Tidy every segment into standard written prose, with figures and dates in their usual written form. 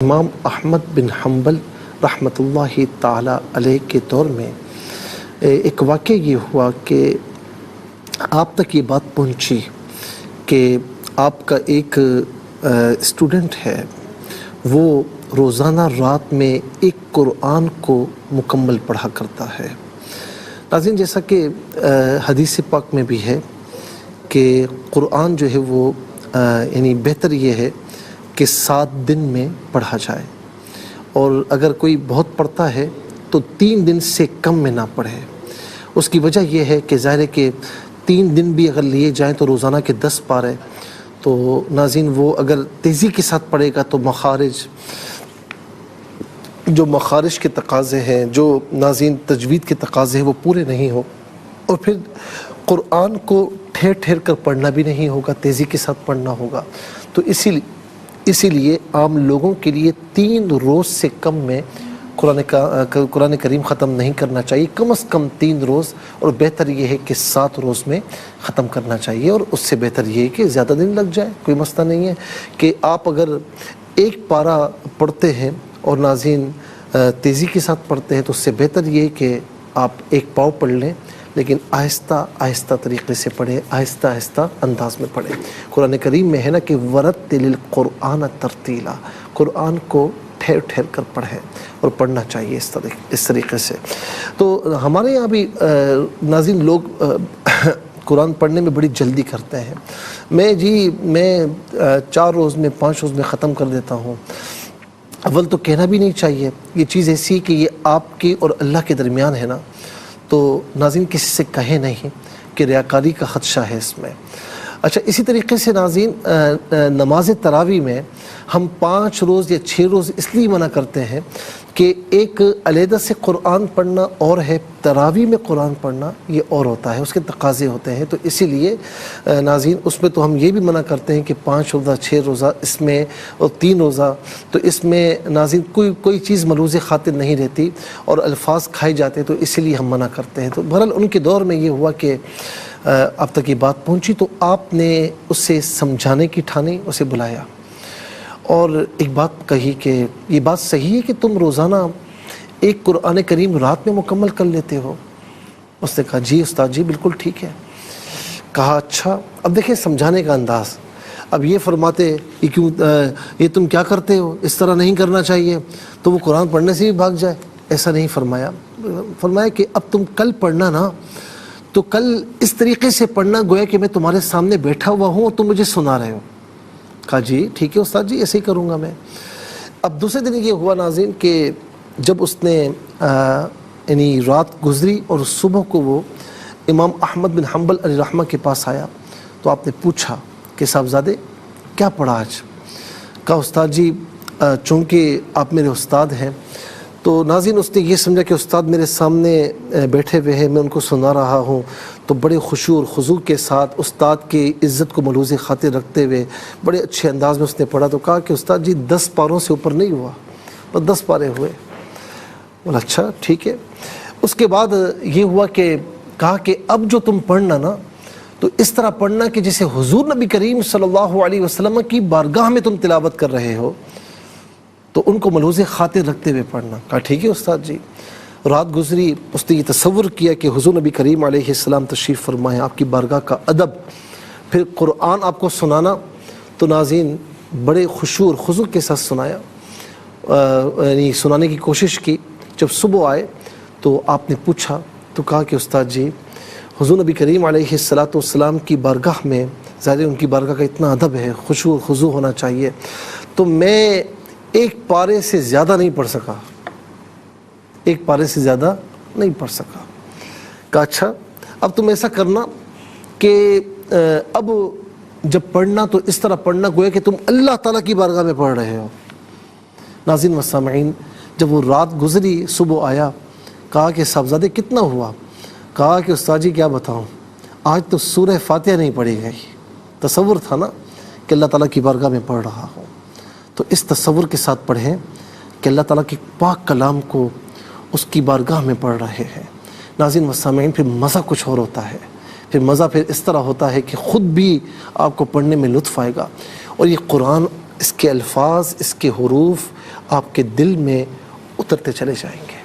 امام احمد بن حنبل رحمۃ اللہ تعالی علیہ کے دور میں ایک واقعہ یہ ہوا کہ آپ تک یہ بات پہنچی کہ آپ کا ایک اسٹوڈنٹ ہے، وہ روزانہ رات میں ایک قرآن کو مکمل پڑھا کرتا ہے۔ ناظرین، جیسا کہ حدیث پاک میں بھی ہے کہ قرآن جو ہے وہ یعنی بہتر یہ ہے کہ 7 دن میں پڑھا جائے، اور اگر کوئی بہت پڑھتا ہے تو 3 دن سے کم میں نہ پڑھے۔ اس کی وجہ یہ ہے کہ ظاہر ہے کہ 3 دن بھی اگر لیے جائیں تو روزانہ کے 10 پارے، تو ناظرین وہ اگر تیزی کے ساتھ پڑھے گا تو مخارج کے تقاضے ہیں، جو ناظرین تجوید کے تقاضے ہیں وہ پورے نہیں ہو، اور پھر قرآن کو ٹھہر ٹھہر کر پڑھنا بھی نہیں ہوگا، تیزی کے ساتھ پڑھنا ہوگا۔ تو اسی لیے عام لوگوں کے لیے 3 روز سے کم میں قرآن کریم ختم نہیں کرنا چاہیے، کم از کم 3 روز، اور بہتر یہ ہے کہ 7 روز میں ختم کرنا چاہیے، اور اس سے بہتر یہ ہے کہ زیادہ دن لگ جائے، کوئی مسئلہ نہیں ہے کہ آپ اگر ایک پارہ پڑھتے ہیں اور ناظرین تیزی کے ساتھ پڑھتے ہیں تو اس سے بہتر یہ ہے کہ آپ ایک پاؤ پڑھ لیں، لیکن آہستہ آہستہ طریقے سے پڑھیں، آہستہ آہستہ انداز میں پڑھیں۔ قرآن کریم میں ہے نا کہ ورتل القرآن ترتیلا، قرآن کو ٹھہر ٹھہر کر پڑھیں، اور پڑھنا چاہیے اس طریقے سے۔ تو ہمارے یہاں بھی ناظرین لوگ قرآن پڑھنے میں بڑی جلدی کرتے ہیں، میں 4 روز میں 5 روز میں ختم کر دیتا ہوں۔ اول تو کہنا بھی نہیں چاہیے، یہ چیز ایسی کہ یہ آپ کے اور اللہ کے درمیان ہے نا، تو ناظرین کسی سے کہے نہیں کہ ریاکاری کا خدشہ ہے اس میں۔ اچھا، اسی طریقے سے ناظرین نماز تراویح میں ہم 5 روز یا 6 روز اس لیے منع کرتے ہیں کہ ایک علیحدہ سے قرآن پڑھنا اور ہے، تراویح میں قرآن پڑھنا یہ اور ہوتا ہے، اس کے تقاضے ہوتے ہیں۔ تو اسی لیے ناظرین اس میں تو ہم یہ بھی منع کرتے ہیں کہ 5 روزہ 6 روزہ اس میں، اور 3 روزہ، تو اس میں ناظرین کوئی چیز ملوث خاطر نہیں رہتی اور الفاظ کھائے جاتے ہیں، تو اسی لیے ہم منع کرتے ہیں۔ تو بہرحال ان کے دور میں یہ ہوا کہ اب تک یہ بات پہنچی تو آپ نے اسے سمجھانے کی ٹھانی، اسے بلایا اور ایک بات کہی کہ یہ بات صحیح ہے کہ تم روزانہ ایک قرآن کریم رات میں مکمل کر لیتے ہو؟ اس نے کہا جی استاد جی بالکل ٹھیک ہے۔ کہا اچھا، اب دیکھیں سمجھانے کا انداز، اب یہ فرماتے یہ تم کیا کرتے ہو، اس طرح نہیں کرنا چاہیے، تو وہ قرآن پڑھنے سے بھی بھاگ جائے، ایسا نہیں فرمایا۔ فرمایا کہ اب تم کل پڑھنا نا، تو کل اس طریقے سے پڑھنا گویا کہ میں تمہارے سامنے بیٹھا ہوا ہوں اور تم مجھے سنا رہے ہو۔ کہا جی ٹھیک ہے استاد جی، ایسے ہی کروں گا میں۔ اب دوسرے دن یہ ہوا ناظرین کہ جب اس نے یعنی رات گزری اور صبح کو وہ امام احمد بن حنبل علیہ رحمہ کے پاس آیا، تو آپ نے پوچھا کہ صاحبزادے کیا پڑھا آج؟ کہا استاد جی چونکہ آپ میرے استاد ہیں، تو ناظرین اس نے یہ سمجھا کہ استاد میرے سامنے بیٹھے ہوئے ہیں، میں ان کو سنا رہا ہوں، تو بڑے خشوع اور خضوع کے ساتھ استاد کی عزت کو ملحوظ خاطر رکھتے ہوئے بڑے اچھے انداز میں اس نے پڑھا۔ تو کہا کہ استاد جی 10 پاروں سے اوپر نہیں ہوا، بس 10 پارے ہوئے۔ بولا اچھا ٹھیک ہے۔ اس کے بعد یہ ہوا کہ کہا کہ اب جو تم پڑھنا نا تو اس طرح پڑھنا کہ جسے حضور نبی کریم صلی اللہ علیہ وسلم کی بارگاہ میں تم تلاوت کر رہے ہو، تو ان کو ملحوظ خاطر رکھتے ہوئے پڑھنا۔ کہا ٹھیک ہے استاد جی۔ رات گزری، اس نے یہ تصور کیا کہ حضور نبی کریم علیہ السلام تشریف فرمائے، آپ کی بارگاہ کا ادب، پھر قرآن آپ کو سنانا، تو ناظرین بڑے خشوع اور خضوع کے ساتھ سنایا، یعنی سنانے کی کوشش کی۔ جب صبح آئے تو آپ نے پوچھا، تو کہا کہ استاد جی حضور نبی کریم علیہ السلام کی بارگاہ میں ظاہر ان کی بارگاہ کا اتنا ادب ہے، خشوع و خضوع ہونا چاہیے، تو میں ایک پارے سے زیادہ نہیں پڑھ سکا، ایک پارے سے زیادہ نہیں پڑھ سکا۔ کہا اچھا اب تم ایسا کرنا کہ اب جب پڑھنا تو اس طرح پڑھنا گویا کہ تم اللہ تعالیٰ کی بارگاہ میں پڑھ رہے ہو۔ ناظرین و سامعین جب وہ رات گزری، صبح آیا، کہا کہ صاحبزادے کتنا ہوا؟ کہا کہ استاد جی کیا بتاؤں، آج تو سورہ فاتحہ نہیں پڑھی گئی۔ تصور تھا نا کہ اللہ تعالیٰ کی بارگاہ میں پڑھ رہا ہوں، تو اس تصور کے ساتھ پڑھیں کہ اللہ تعالیٰ کے پاک کلام کو اس کی بارگاہ میں پڑھ رہے ہیں۔ ناظرین و سامعین پھر مزہ کچھ اور ہوتا ہے، پھر مزہ پھر اس طرح ہوتا ہے کہ خود بھی آپ کو پڑھنے میں لطف آئے گا، اور یہ قرآن، اس کے الفاظ، اس کے حروف آپ کے دل میں اترتے چلے جائیں گے۔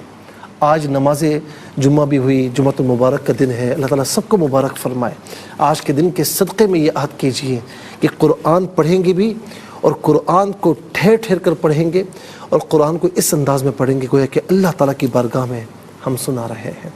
آج نماز جمعہ بھی ہوئی، جمعۃ المبارک کا دن ہے، اللہ تعالیٰ سب کو مبارک فرمائے۔ آج کے دن کے صدقے میں یہ عہد کیجیے کہ قرآن پڑھیں گے بھی، اور قرآن کو ٹھہر ٹھہر کر پڑھیں گے، اور قرآن کو اس انداز میں پڑھیں گے گویا کہ اللہ تعالیٰ کی بارگاہ میں ہم سنا رہے ہیں۔